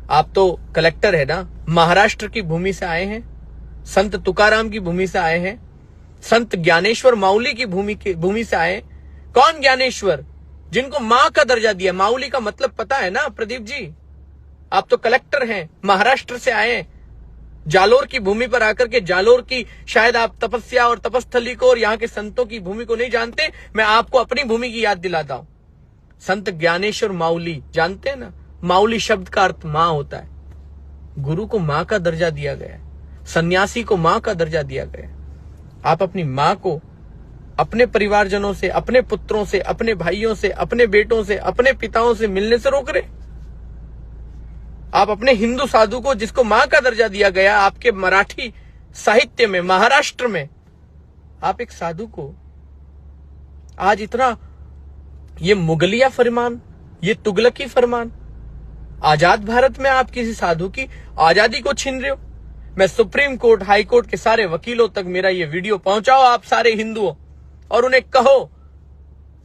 आप तो कलेक्टर है ना, महाराष्ट्र की भूमि से आए हैं, संत तुकाराम की भूमि से आए हैं, संत ज्ञानेश्वर माउली की भूमि से आए। कौन ज्ञानेश्वर? जिनको मां का दर्जा दिया। माउली का मतलब पता है ना प्रदीप जी? आप तो कलेक्टर हैं, महाराष्ट्र से आए, जालोर की भूमि पर आकर के, जालोर की शायद आप तपस्या और तपस्थली को और यहाँ के संतों की भूमि को नहीं जानते। मैं आपको अपनी भूमि की याद दिलाता हूं। संत ज्ञानेश्वर माउली, जानते हैं ना? माउली शब्द का अर्थ मां होता है। गुरु को मां का दर्जा दिया गया है, सन्यासी को मां का दर्जा दिया गया है। आप अपनी मां को अपने परिवारजनों से, अपने पुत्रों से, अपने भाइयों से, अपने बेटों से, अपने पिताओं से मिलने से रोक रहे। आप अपने हिंदू साधु को, जिसको मां का दर्जा दिया गया, आपके मराठी साहित्य में, महाराष्ट्र में, आप एक साधु को आज इतना, ये मुगलिया फरमान, ये तुगलकी फरमान, आजाद भारत में आप किसी साधु की आजादी को छीन रहे हो। मैं सुप्रीम कोर्ट, हाई कोर्ट के सारे वकीलों तक मेरा ये वीडियो पहुंचाओ, आप सारे हिंदुओं, और उन्हें कहो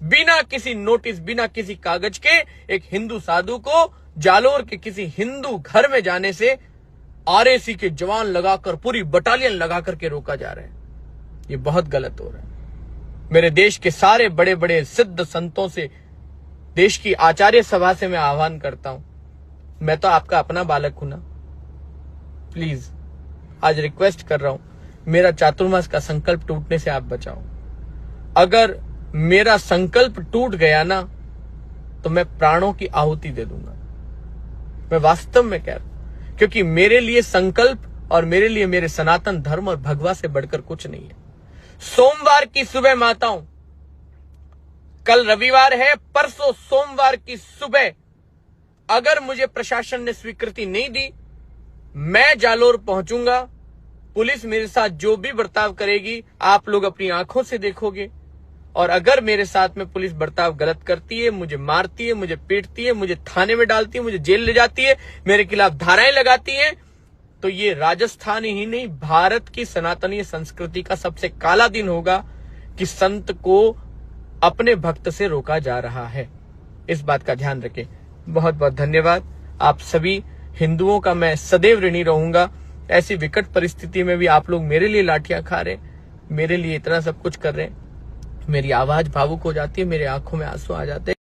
बिना किसी नोटिस, बिना किसी कागज के एक हिंदू साधु को जालोर के किसी हिंदू घर में जाने से आरएसी के जवान लगाकर, पूरी बटालियन लगाकर के रोका जा रहा है। ये बहुत गलत हो रहा है। मेरे देश के सारे बड़े बड़े सिद्ध संतों से, देश की आचार्य सभा से मैं आह्वान करता हूं, मैं तो आपका अपना बालक हूं ना, प्लीज आज रिक्वेस्ट कर रहा हूं, मेरा चातुर्मास का संकल्प टूटने से आप बचाओ। अगर मेरा संकल्प टूट गया ना, तो मैं प्राणों की आहुति दे दूंगा। मैं वास्तव में कह रहा हूं, क्योंकि मेरे लिए संकल्प और मेरे लिए मेरे सनातन धर्म और भगवा से बढ़कर कुछ नहीं है। सोमवार की सुबह माताओं, कल रविवार है, परसों सोमवार की सुबह अगर मुझे प्रशासन ने स्वीकृति नहीं दी, मैं जालोर पहुंचूंगा। पुलिस मेरे साथ जो भी बर्ताव करेगी आप लोग अपनी आंखों से देखोगे। और अगर मेरे साथ में पुलिस बर्ताव गलत करती है, मुझे मारती है, मुझे पीटती है, मुझे थाने में डालती है, मुझे जेल ले जाती है, मेरे खिलाफ धाराएं लगाती है, तो ये राजस्थान ही नहीं, भारत की सनातनी संस्कृति का सबसे काला दिन होगा कि संत को अपने भक्त से रोका जा रहा है। इस बात का ध्यान रखें। बहुत बहुत धन्यवाद। आप सभी हिंदुओं का मैं सदैव ऋणी रहूंगा। ऐसी विकट परिस्थिति में भी आप लोग मेरे लिए लाठियां खा रहे, मेरे लिए इतना सब कुछ कर रहे हैं। मेरी आवाज भावुक हो जाती है, मेरे आंखों में आंसू आ जाते हैं।